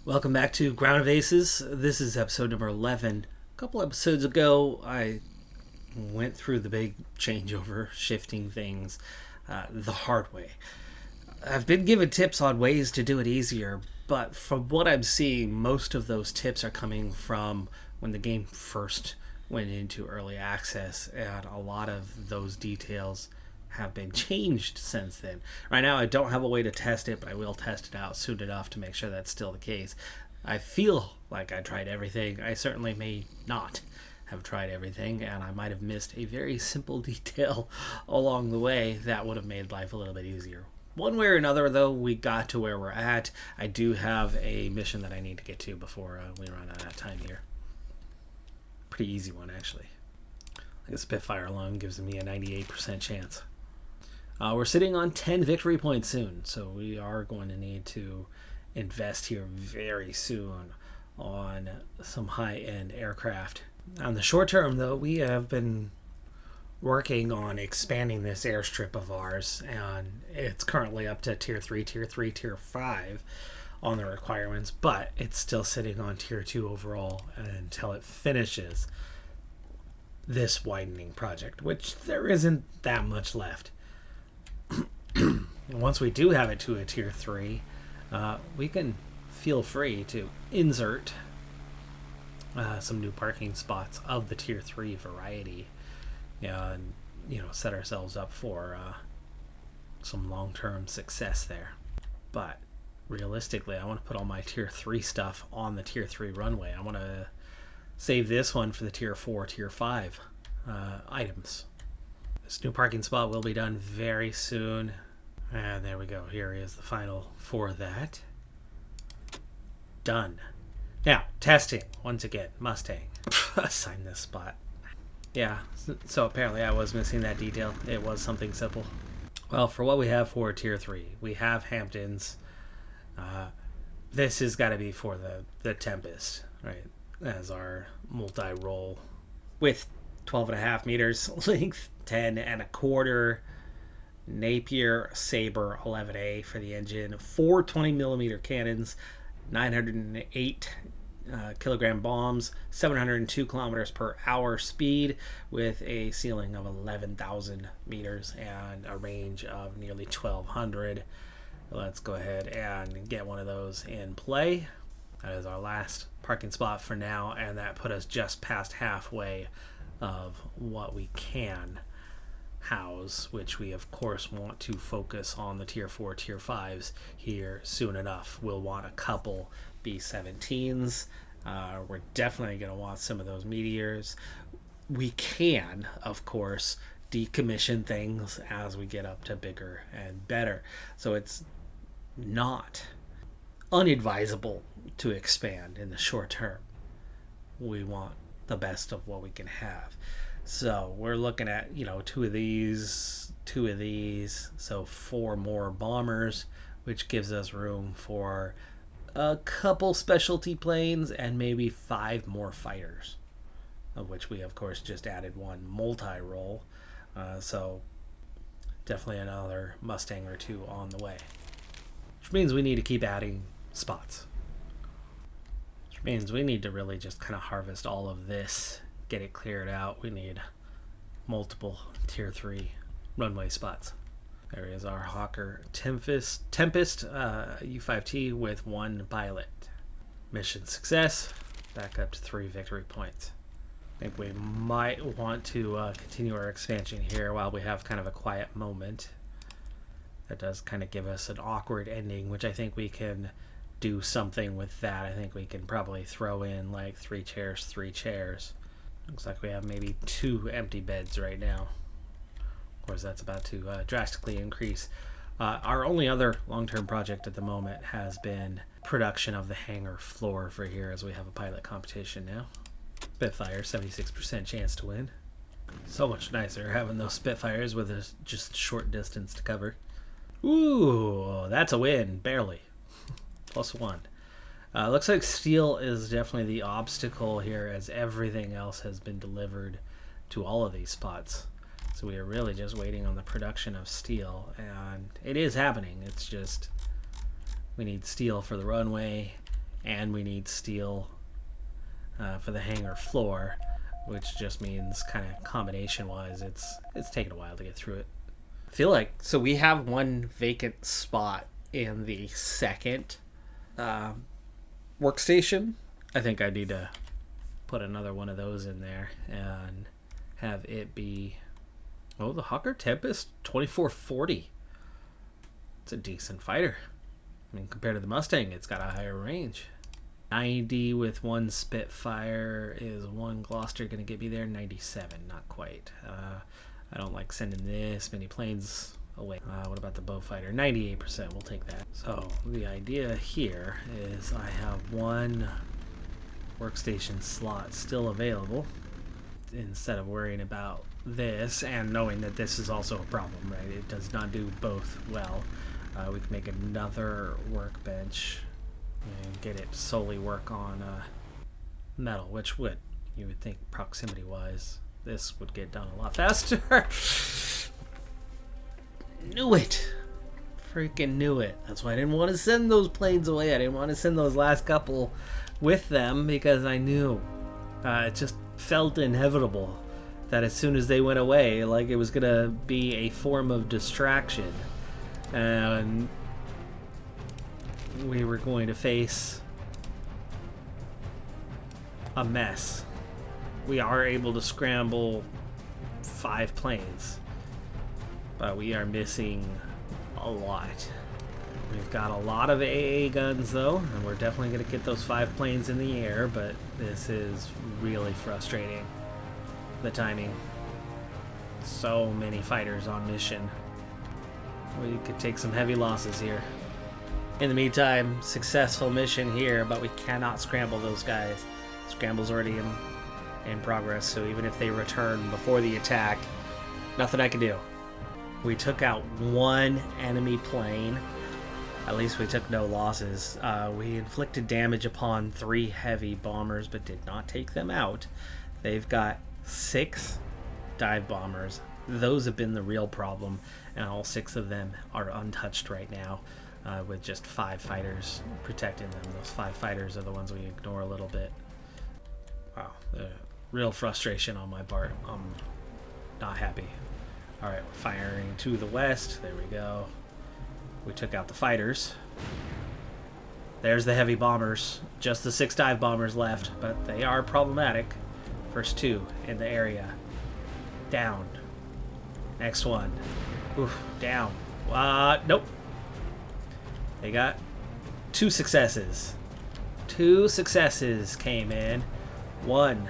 Welcome back to Ground of Aces. This is episode number 11. A couple episodes ago, I went through the big changeover, shifting things the hard way. I've been given tips on ways to do it easier, but from what I'm seeing, most of those tips are coming from when the game first went into early access, and a lot of those details have been changed since then. Right now, I don't have a way to test it, but I will test it out soon enough to make sure that's still the case. I feel like I tried everything. I certainly may not have tried everything, and I might have missed a very simple detail along the way that would have made life a little bit easier. One way or another, though, we got to where we're at. I do have a mission that I need to get to before we run out of time here. Pretty easy one, actually. The Spitfire alone gives me a 98% chance. We're sitting on 10 victory points soon, so we are going to need to invest here very soon on some high-end aircraft. On the short term, though, we have been working on expanding this airstrip of ours, and it's currently up to Tier 3, Tier 5 on the requirements, but it's still sitting on Tier 2 overall until it finishes this widening project, which there isn't that much left. Once we do have it to a Tier 3, we can feel free to insert some new parking spots of the Tier 3 variety and set ourselves up for some long-term success there. But realistically, I want to put all my Tier 3 stuff on the Tier 3 runway. I want to save this one for the Tier 4, Tier 5 items. This new parking spot will be done very soon. And there we go. Here is the final for that. Done. Now, testing. Once again, Mustang. Assign this spot. Yeah, so apparently I was missing that detail. It was something simple. Well, for what we have for Tier 3, we have Hamptons. This has got to be for the Tempest, right? As our multi-role with 12.5 meters length, 10.25 Napier Sabre 11A for the engine, 4 20mm cannons, 908 kilogram bombs, 702 kilometers per hour speed with a ceiling of 11,000 meters and a range of nearly 1,200. Let's go ahead and get one of those in play. That is our last parking spot for now, and that put us just past halfway of what we can house, which we of course want to focus on the Tier 4, Tier 5s here soon enough. We'll want a couple B-17s. We're definitely going to want some of those Meteors. We can, of course, decommission things as we get up to bigger and better. So it's not unadvisable to expand in the short term. We want the best of what we can have. So we're looking at, two of these, so 4 more bombers, which gives us room for a couple specialty planes and maybe 5 more fighters, of which we, of course, just added 1 multi-role. So definitely another Mustang or 2 on the way, which means we need to keep adding spots. Which means we need to really just kind of harvest all of this, get it cleared out. We need multiple Tier 3 runway spots. There is our Hawker Tempest U5T with 1 pilot. Mission success. Back up to 3 victory points. I think we might want to continue our expansion here while we have kind of a quiet moment. That does kind of give us an awkward ending, which I think we can do something with that. I think we can probably throw in like 3 chairs. Looks like we have maybe 2 empty beds right now. Of course, that's about to drastically increase. Our only other long-term project at the moment has been production of the hangar floor for here, as we have a pilot competition now. Spitfire, 76% chance to win. So much nicer having those Spitfires with a just short distance to cover. Ooh, that's a win, barely. +1. Looks like steel is definitely the obstacle here, as everything else has been delivered to all of these spots. So we are really just waiting on the production of steel, and it is happening. It's just we need steel for the runway and we need steel for the hangar floor, which just means kind of combination wise it's taken a while to get through it. I feel like so we have one vacant spot in the second workstation. I think I need to put another one of those in there and have it be the Hawker Tempest 2440. It's a decent fighter. I mean, compared to the Mustang, it's got a higher range. 90 with one Spitfire. Is one Gloucester going to get me there? 97, not quite. I don't like sending this many planes away. What about the Beaufighter? 98%, we'll take that. So the idea here is I have one workstation slot still available instead of worrying about this and knowing that this is also a problem, right? It does not do both well. We can make another workbench and get it solely work on metal, which you would think proximity wise this would get done a lot faster. Knew it. Freaking knew it. That's why I didn't want to send those planes away. I didn't want to send those last couple with them because I knew it just felt inevitable that as soon as they went away, like it was gonna be a form of distraction and we were going to face a mess. We are able to scramble 5 planes, but we are missing a lot. We've got a lot of AA guns though, and we're definitely going to get those 5 planes in the air, but this is really frustrating. The timing. So many fighters on mission. We could take some heavy losses here. In the meantime, successful mission here, but we cannot scramble those guys. Scramble's already in progress, so even if they return before the attack, nothing I can do. We took out one enemy plane. At least we took no losses. We inflicted damage upon 3 heavy bombers, but did not take them out. They've got 6 dive bombers. Those have been the real problem, and all 6 of them are untouched right now, with just 5 fighters protecting them. Those 5 fighters are the ones we ignore a little bit. Wow, the real frustration on my part. I'm not happy. Alright, we're firing to the west. There we go. We took out the fighters. There's the heavy bombers. Just the 6 dive bombers left, but they are problematic. First 2 in the area. Down. Next one. Oof, down. Nope. They got 2 successes. 2 successes came in. 1,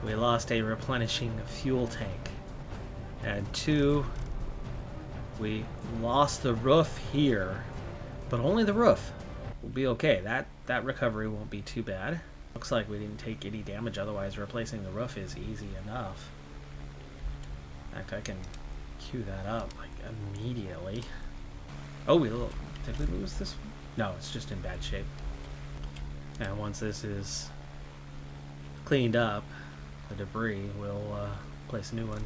we lost a replenishing fuel tank. And 2, we lost the roof here, but only the roof. We'll be okay. That recovery won't be too bad. Looks like we didn't take any damage, otherwise replacing the roof is easy enough. In fact, I can queue that up like immediately. Oh, did we lose this one? No, it's just in bad shape. And once this is cleaned up, the debris, we'll place a new one.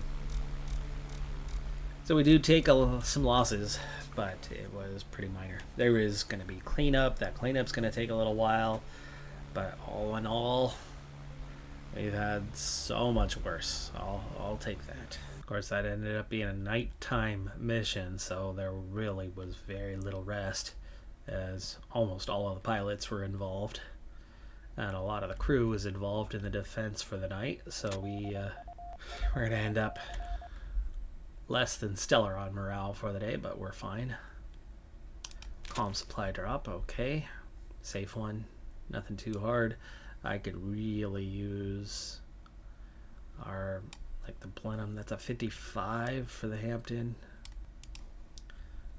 So we do take some losses, but it was pretty minor. There is going to be cleanup. That cleanup's going to take a little while, but all in all, we've had so much worse. I'll take that. Of course, that ended up being a nighttime mission, so there really was very little rest, as almost all of the pilots were involved, and a lot of the crew was involved in the defense for the night. So we're going to end up less than stellar on morale for the day, but we're fine. Calm supply drop, okay. Safe one, nothing too hard. I could really use our, like the Blenheim, that's a 55 for the Hampton.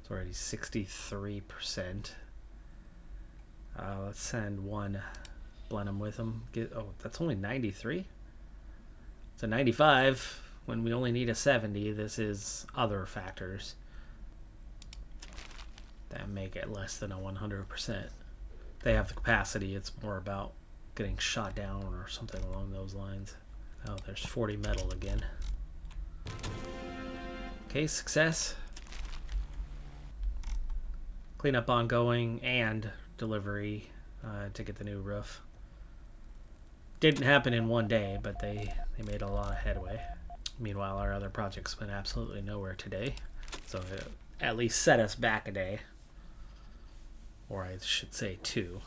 It's already 63%. Let's send one Blenheim with them. That's only 93? It's a 95. When we only need a 70, this is other factors that make it less than a 100%. They have the capacity, it's more about getting shot down or something along those lines. Oh, there's 40 metal again. Okay, success. Cleanup ongoing and delivery to get the new roof. Didn't happen in one day, but they made a lot of headway. Meanwhile, our other projects went absolutely nowhere today, so it at least set us back a day, or I should say 2.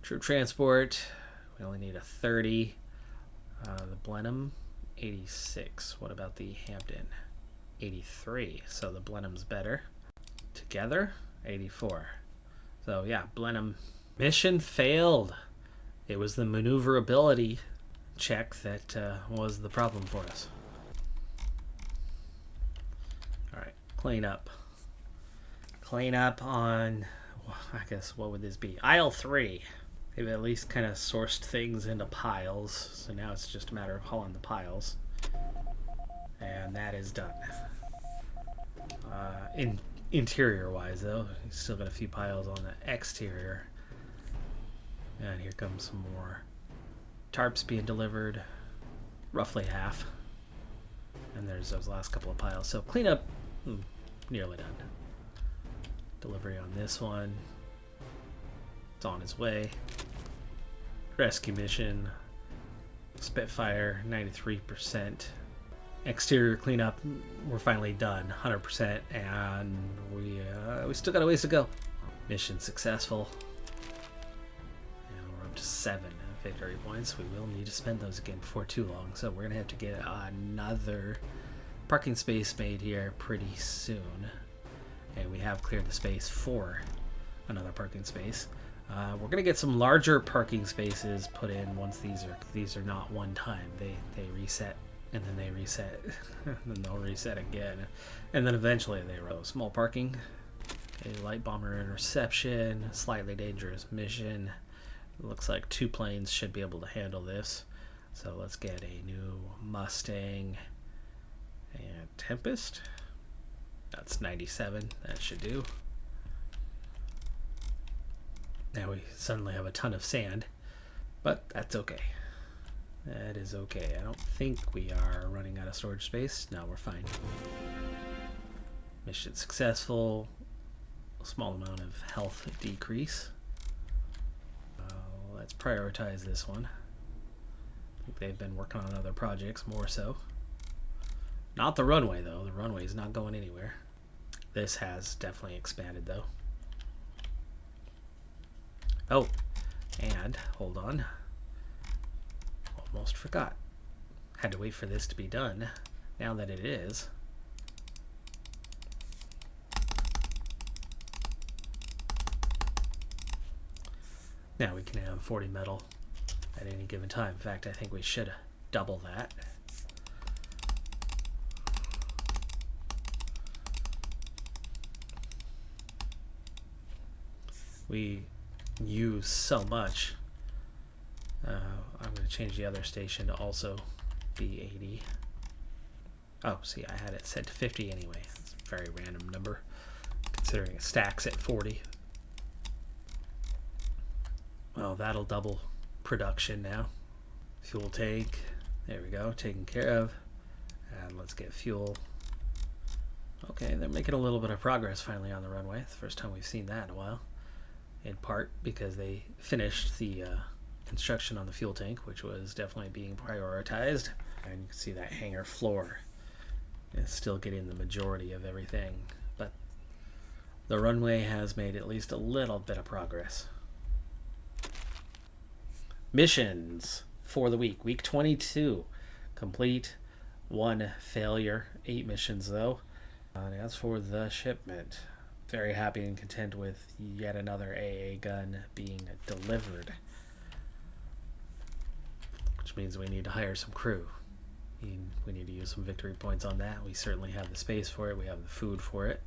Troop transport, we only need a 30. The Blenheim, 86. What about the Hampton? 83. So the Blenheim's better. Together, 84. So yeah, Blenheim mission failed. It was the maneuverability check that was the problem for us. All right, clean up. Clean up on, I guess, what would this be? Aisle 3. They've at least kind of sourced things into piles, so now it's just a matter of hauling the piles. And that is done. Interior-wise, though, you still got a few piles on the exterior. And here comes some more tarps being delivered, roughly half. And there's those last couple of piles. So cleanup, nearly done. Delivery on this one. It's on its way. Rescue mission. Spitfire, 93%. Exterior cleanup, we're finally done, 100%, and we still got a ways to go. Mission successful. And we're up to 7 victory points. We will need to spend those again before too long, so we're gonna have to get another parking space made here pretty soon. And we have cleared the space for another parking space. We're gonna get some larger parking spaces put in once these are not one time. They reset. And then they reset, and then they'll reset again, and then eventually they roll. Small parking, a light bomber interception, slightly dangerous mission. It looks like 2 planes should be able to handle this. So let's get a new Mustang and Tempest. That's 97. That should do. Now we suddenly have a ton of sand, but that's okay. That is okay. I don't think we are running out of storage space. No, we're fine. Mission successful. A small amount of health decrease. Let's prioritize this one. I think they've been working on other projects more so. Not the runway though. The runway is not going anywhere. This has definitely expanded though. Oh, and hold on. Almost forgot. Had to wait for this to be done. Now that it is, now we can have 40 metal at any given time. In fact, I think we should double that. We use so much. I'm going to change the other station to also be 80. Oh, see, I had it set to 50 anyway. It's a very random number, considering it stacks at 40. Well, that'll double production now. Fuel tank, there we go, taken care of. And let's get fuel. Okay, they're making a little bit of progress finally on the runway. It's the first time we've seen that in a while. In part because they finished the construction on the fuel tank, which was definitely being prioritized. And you can see that hangar floor is still getting the majority of everything. But the runway has made at least a little bit of progress. Missions for the week. Week 22. Complete. 1 failure. 8 missions though. And as for the shipment, very happy and content with yet another AA gun being delivered. Which means we need to hire some crew. We need to use some victory points on that. We certainly have the space for it. We have the food for it.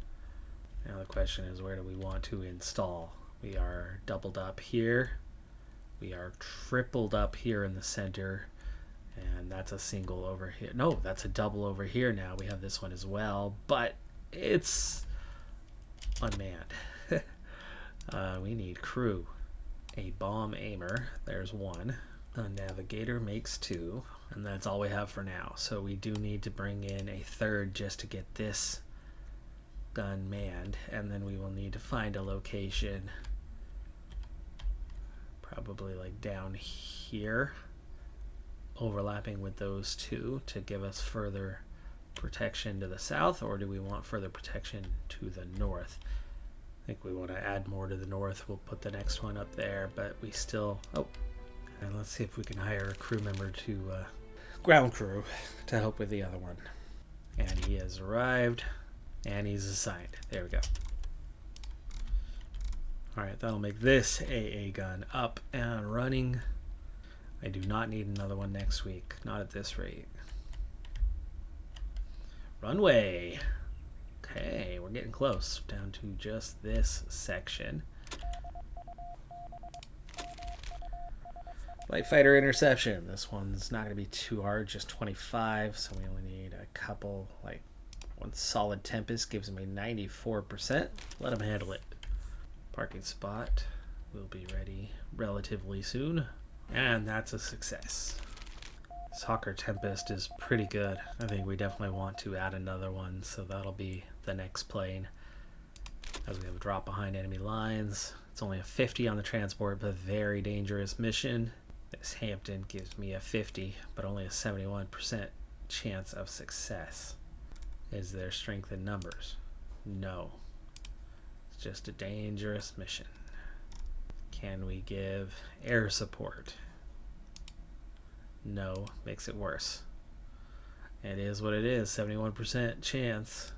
Now the question is, where do we want to install? We are doubled up here. We are tripled up here in the center. And that's a single over here. No, that's a double over here now. We have this one as well. But it's unmanned. We need crew. A bomb aimer. There's 1. A navigator makes 2. And that's all we have for now. So we do need to bring in a 3rd just to get this gun manned. And then we will need to find a location Probably like down here, overlapping with those two to give us further protection to the south, or do we want further protection to the north? I think we want to add more to the north. We'll put the next one up there, but we still... Oh, and let's see if we can hire a crew member to... ground crew to help with the other one. And he has arrived, and he's assigned. There we go. Alright, that'll make this AA gun up and running. I do not need another one next week. Not at this rate. Runway. Okay, we're getting close. Down to just this section. Light fighter interception. This one's not going to be too hard, just 25, so we only need a couple, like one solid Tempest gives him a 94%. Let him handle it. Parking spot will be ready relatively soon, and that's a success. Soccer Tempest is pretty good. I think we definitely want to add another one, so that'll be the next plane. As we have a drop behind enemy lines. It's only a 50 on the transport, but very dangerous mission. This Hampton gives me a 50, but only a 71% chance of success. Is there strength in numbers? No. It's just a dangerous mission. Can we give air support? No, makes it worse. It is what it is, 71% chance.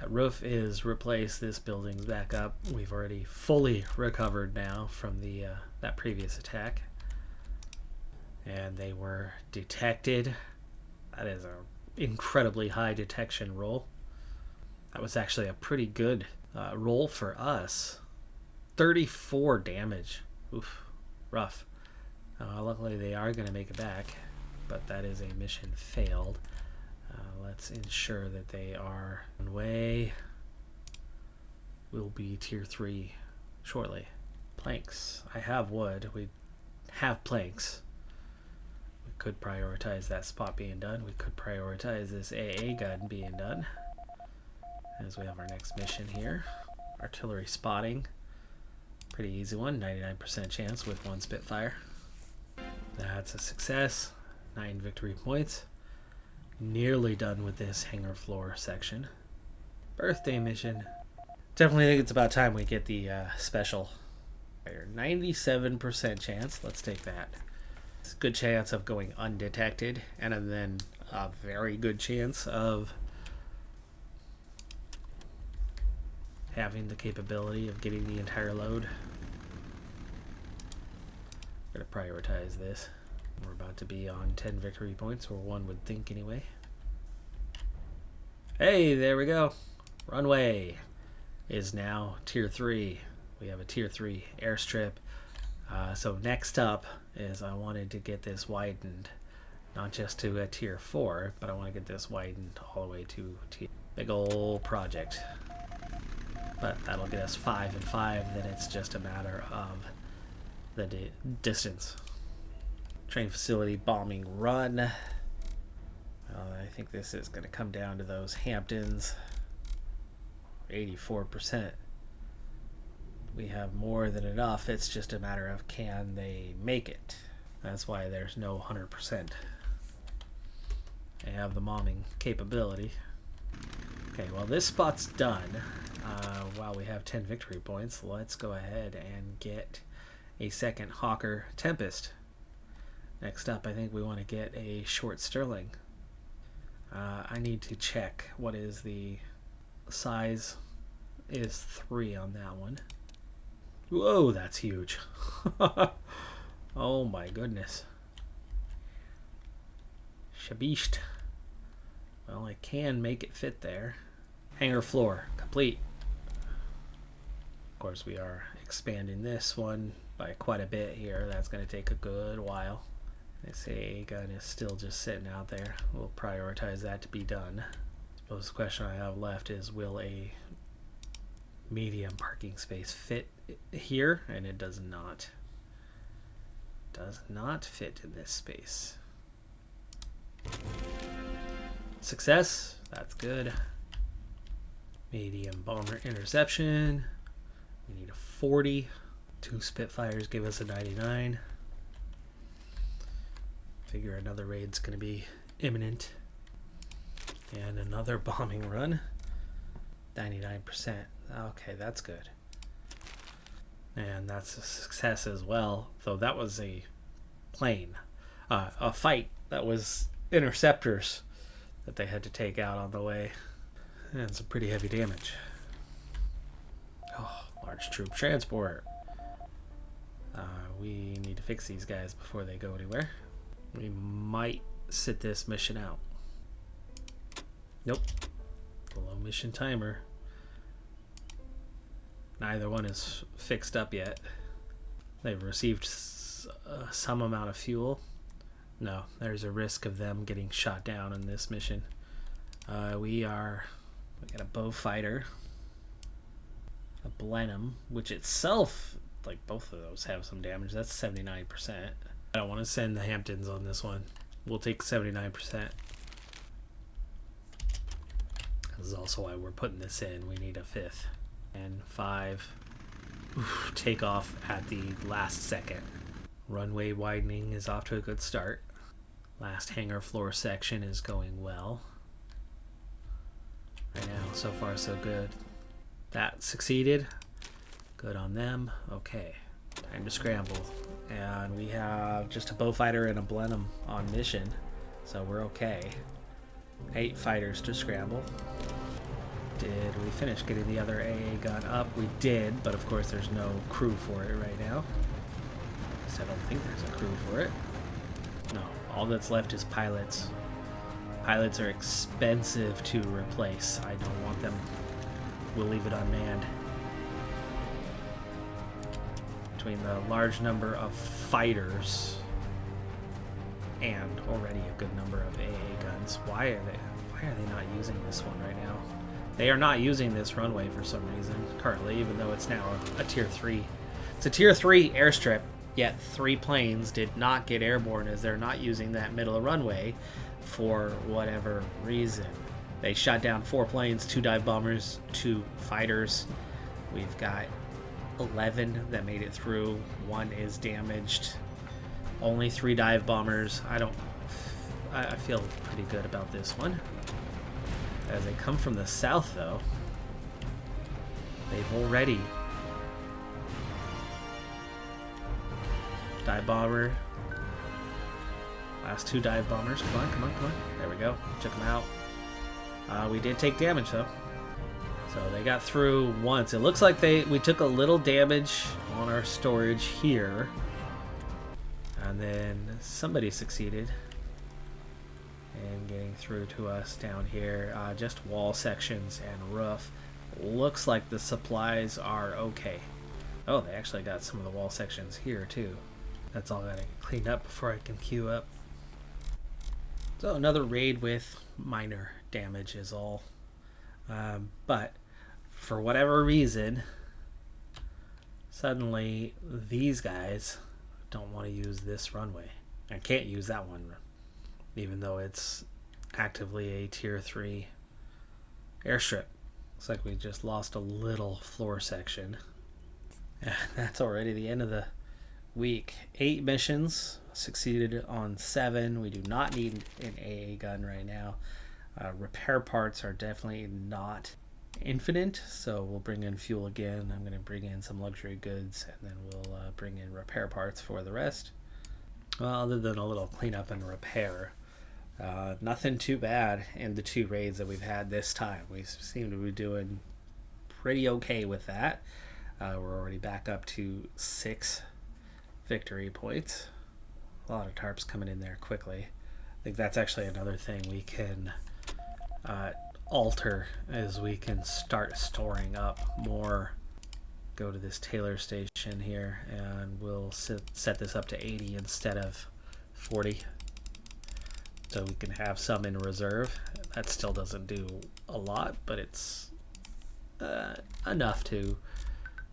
That roof is replaced. This building's back up. We've already fully recovered now from the that previous attack. And they were detected. That is an incredibly high detection roll. That was actually a pretty good roll for us. 34 damage. Oof, rough. Luckily they are going to make it back, but that is a mission failed. Let's ensure that they are on way. Will be tier 3 shortly. Planks. I have wood. We have planks. We could prioritize that spot being done. We could prioritize this AA gun being done. As we have our next mission here. Artillery spotting. Pretty easy one. 99% chance with one Spitfire. That's a success. 9 victory points. Nearly done with this hangar floor section. Birthday mission. Definitely think it's about time we get the special. 97% chance. Let's take that. It's a good chance of going undetected, and then a very good chance of having the capability of getting the entire load. We're going to prioritize this. We're about to be on 10 victory points, or one would think anyway. Hey, there we go. Runway is now tier 3. We have a tier 3 airstrip. So next up is I wanted to get this widened, not just to a tier 4, but I want to get this widened all the way to tier. Big ol' project. But that'll get us 5 and 5, then it's just a matter of the distance. Train facility bombing run. I think this is going to come down to those Hamptons. 84%. We have more than enough. It's just a matter of can they make it. That's why there's no 100%. They have the bombing capability. Okay, well this spot's done. While we have 10 victory points, let's go ahead and get a second Hawker Tempest. Next up, I think we want to get a short Sterling. I need to check what is the size. Is 3 on that one. Whoa, that's huge. Oh my goodness. Shabisht. Well, I can make it fit there. Hangar floor complete. Of course, we are expanding this one by quite a bit here. That's going to take a good while. This AA gun is still just sitting out there. We'll prioritize that to be done. I suppose the question I have left is, will a medium parking space fit here? And it does not. Does not fit in this space. Success. That's good. Medium bomber interception. We need a 40. 2 Spitfires give us a 99. Figure another raid's going to be imminent. And another bombing run. 99%. Okay, that's good. And that's a success as well. Though that was a plane. A fight that was interceptors that they had to take out on the way. And some pretty heavy damage. Oh, large troop transport. We need to fix these guys before they go anywhere. We might sit this mission out. Nope. Below mission timer. Neither one is fixed up yet. They've received some amount of fuel. No, there's a risk of them getting shot down in this mission. We got a bow fighter. A Blenheim, which itself, like both of those have some damage. That's 79%. I don't want to send the Hamptons on this one. We'll take 79%. This is also why we're putting this in. We need a 5th. And 5. Oof, take off at the last second. Runway widening is off to a good start. Last hangar floor section is going well. Right now, so far so good. That succeeded. Good on them. Okay, time to scramble. And we have just a bow fighter and a Blenheim on mission, so we're okay. 8 fighters to scramble. Did we finish getting the other AA gun up? We did, but of course there's no crew for it right now. I don't think there's a crew for it. No, all that's left is pilots. Pilots are expensive to replace. I don't want them. We'll leave it unmanned. Between the large number of fighters and already a good number of AA guns, why are they not using this one right now? They are not using this runway for some reason currently, even though it's now a tier 3. It's a tier 3 airstrip, yet 3 planes did not get airborne as they're not using that middle of runway for whatever reason. They shot down 4 planes, 2 dive bombers, 2 fighters. We've got 11 that made it through. 1 is damaged. Only 3 dive bombers. I feel pretty good about this one. As they come from the south, though, they've already dive bomber. Last 2 dive bombers. Come on, come on, come on. There we go. Took them out. We did take damage, though. So they got through once. It looks like we took a little damage on our storage here. And then somebody succeeded in getting through to us down here. Just wall sections and roof. Looks like the supplies are okay. Oh, they actually got some of the wall sections here, too. That's all I gotta clean up before I can queue up. So another raid with minor damage is all. But for whatever reason, suddenly these guys don't want to use this runway. I can't use that one, even though it's actively a tier 3 airstrip. Looks like we just lost a little floor section. And that's already the end of the week. 8 missions, succeeded on 7. We do not need an AA gun right now. Repair parts are definitely not infinite, so we'll bring in fuel again. I'm going to bring in some luxury goods, and then we'll bring in repair parts for the rest. Well, other than a little cleanup and repair, nothing too bad in the 2 raids that we've had this time. We seem to be doing pretty okay with that. We're already back up to 6 victory points. A lot of tarps coming in there quickly. I think that's actually another thing we can alter, as we can start storing up more. Go to this Taylor station here, and we'll set this up to 80 instead of 40, so we can have some in reserve. That still doesn't do a lot, but it's enough to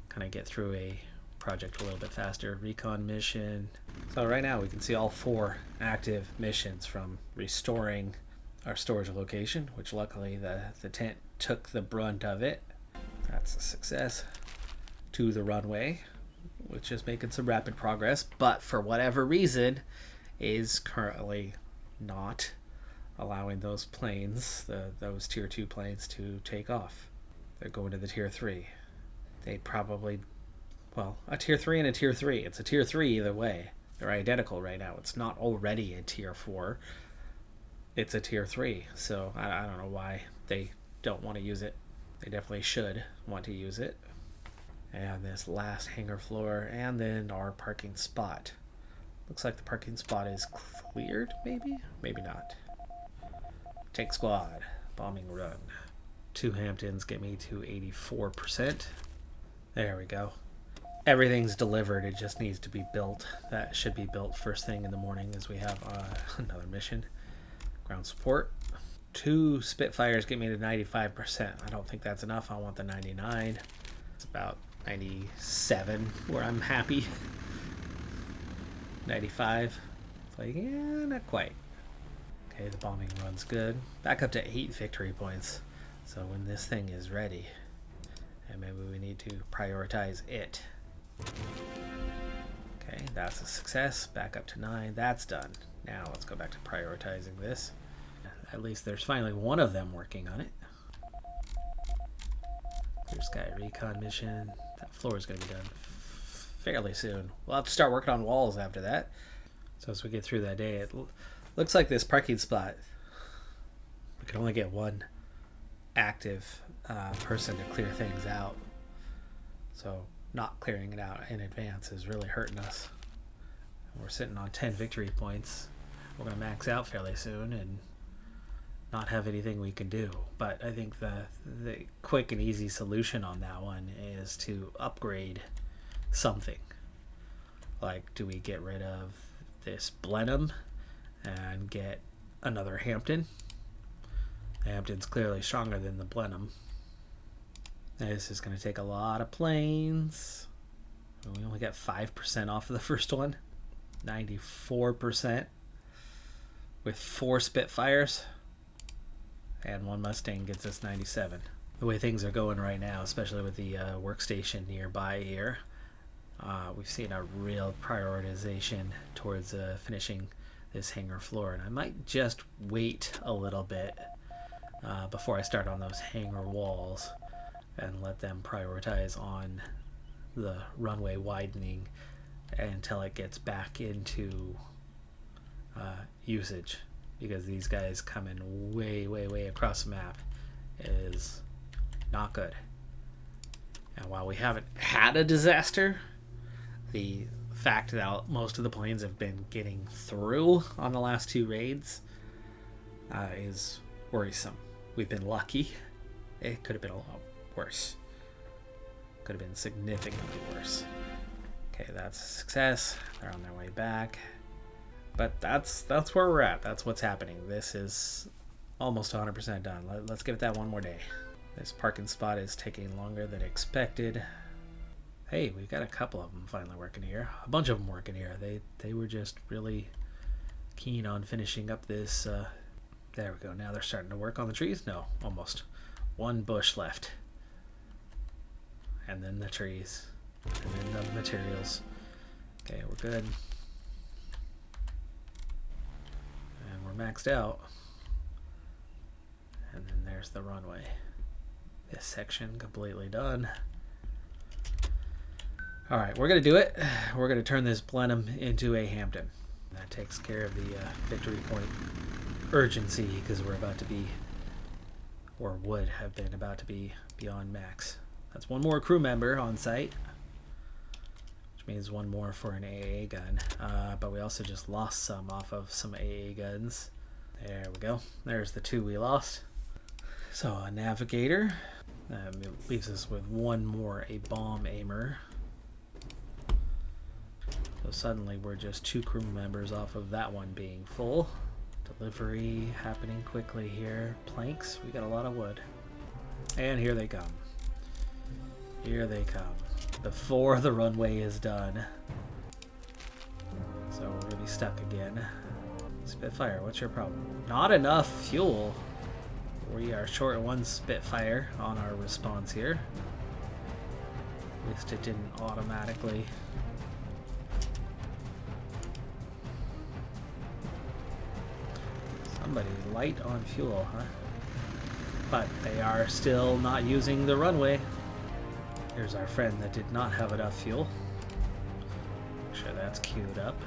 kind of get through a project a little bit faster. Recon mission. So right now we can see all 4 active missions, from restoring our storage location, which luckily the tent took the brunt of it. That's a success. to the runway, which is making some rapid progress, but for whatever reason is currently not allowing those planes, those tier 2 planes, to take off. They're going to the tier 3. They probably, well, a tier 3 and a tier 3. It's a tier 3 either way. They're identical right now. It's not already a tier 4. It's a tier 3. So I don't know why they don't want to use it. They definitely should want to use it. And this last hangar floor, and then our parking spot. Looks like the parking spot is cleared, maybe? Maybe not. Tank squad, bombing run. 2 Hamptons get me to 84%. There we go. Everything's delivered, it just needs to be built. That should be built first thing in the morning as we have another mission. Ground support. 2 Spitfires get me to 95%. I don't think that's enough. I want the 99. It's about 97 where I'm happy. 95. It's like, yeah, not quite. Okay, the bombing run's good. Back up to 8 victory points. So when this thing is ready, and maybe we need to prioritize it. Okay, that's a success. Back up to 9. That's done. Now let's go back to prioritizing this. At least there's finally one of them working on it. Clear Sky Recon mission. That floor is going to be done fairly soon. We'll have to start working on walls after that. So as we get through that day, it looks like this parking spot, we can only get one active person to clear things out. So not clearing it out in advance is really hurting us. We're sitting on 10 victory points. We're going to max out fairly soon and not have anything we can do. But I think the quick and easy solution on that one is to upgrade something. Like, do we get rid of this Blenheim and get another Hampton? The Hampton's clearly stronger than the Blenheim. This is going to take a lot of planes. We only got 5% off of the first one. 94% with 4 Spitfires. And 1 Mustang gets us 97. The way things are going right now, especially with the workstation nearby here, we've seen a real prioritization towards finishing this hangar floor. And I might just wait a little bit before I start on those hangar walls and let them prioritize on the runway widening until it gets back into usage, because these guys coming way across the map is not good. And while we haven't had a disaster, the fact that most of the planes have been getting through on the last 2 raids is worrisome. We've been lucky. It could have been a lot worse. Could have been significantly worse. Okay, that's a success. They're on their way back. But that's where we're at. That's what's happening. This is almost 100% done. Let's give it that one more day. This parking spot is taking longer than expected. Hey, we've got a couple of them finally working here. A bunch of them working here. They were just really keen on finishing up this. There we go. Now they're starting to work on the trees. No, almost. 1 bush left. And then the trees. And then the materials. Okay, we're good. And we're maxed out. And then there's the runway. This section completely done. Alright, we're going to do it. We're going to turn this Blenheim into a Hampton. That takes care of the victory point urgency, because we're about to be, or would have been about to be, beyond max. That's 1 more crew member on site, which means 1 more for an AA gun. But we also just lost some off of some AA guns. There we go. There's the 2 we lost. So a navigator. Leaves us with 1 more, a bomb aimer. So suddenly we're just 2 crew members off of that one being full. Delivery happening quickly here. Planks, we got a lot of wood. And here they come. Here they come. Before the runway is done. So we're going to be stuck again. Spitfire, what's your problem? Not enough fuel. We are short 1 Spitfire on our response here. At least it didn't automatically. Somebody light on fuel, huh? But they are still not using the runway. Here's our friend that did not have enough fuel. Make sure that's queued up.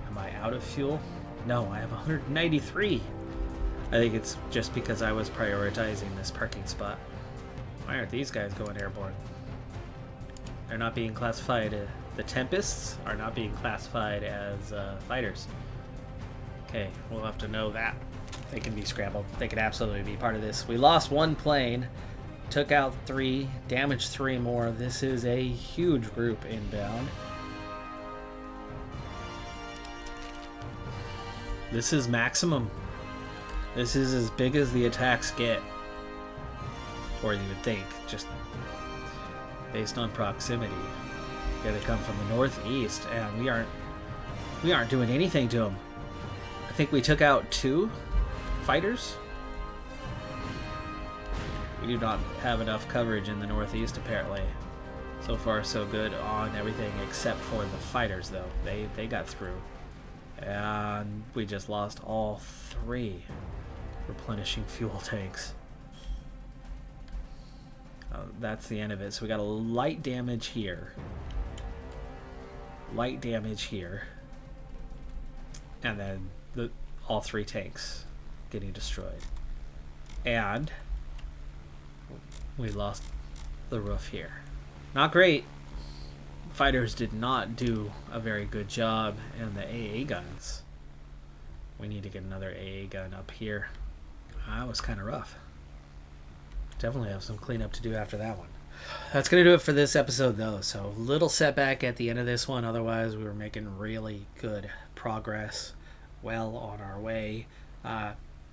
Am I out of fuel? No, I have 193. I think it's just because I was prioritizing this parking spot. Why aren't these guys going airborne? They're not being classified. The Tempests are not being classified as fighters. Okay, we'll have to know that. They can be scrambled. They could absolutely be part of this. We lost one plane, took out 3, damaged 3 more. This is a huge group inbound. This is maximum. This is as big as the attacks get. Or you would think, just based on proximity. Yeah, they come from the northeast, and we aren't doing anything to them. I think we took out 2 fighters. We do not have enough coverage in the northeast, apparently. So far, so good on everything except for the fighters, though. They got through. And we just lost all 3 replenishing fuel tanks. That's the end of it. So we got a light damage here. Light damage here. And then all 3 tanks getting destroyed. And we lost the roof here. Not great. Fighters did not do a very good job, and the AA guns. We need to get another AA gun up here. That was kind of rough. Definitely have some cleanup to do after that one. That's going to do it for this episode, though. So, little setback at the end of this one. Otherwise, we were making really good progress. Well on our way.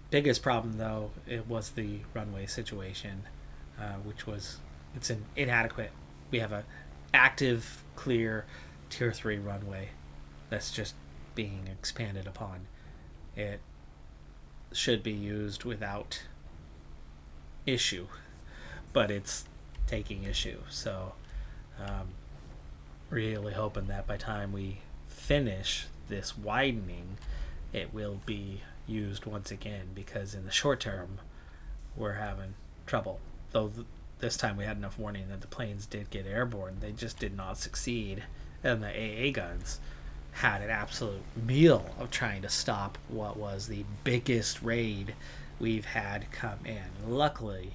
Biggest problem, though, it was the runway situation, which was, it's inadequate. We have a active, clear Tier 3 runway that's just being expanded upon. It should be used without issue, but it's taking issue. So really hoping that by the time we finish this widening, it will be used once again, because in the short term we're having trouble. Though this time we had enough warning that the planes did get airborne, they just did not succeed, and the AA guns had an absolute meal of trying to stop what was the biggest raid we've had come in. Luckily,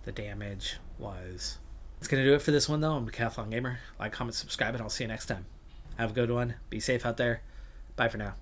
the damage was... That's going to do it for this one, though. I'm Decathlon Gamer. Like, comment, subscribe, and I'll see you next time. Have a good one. Be safe out there. Bye for now.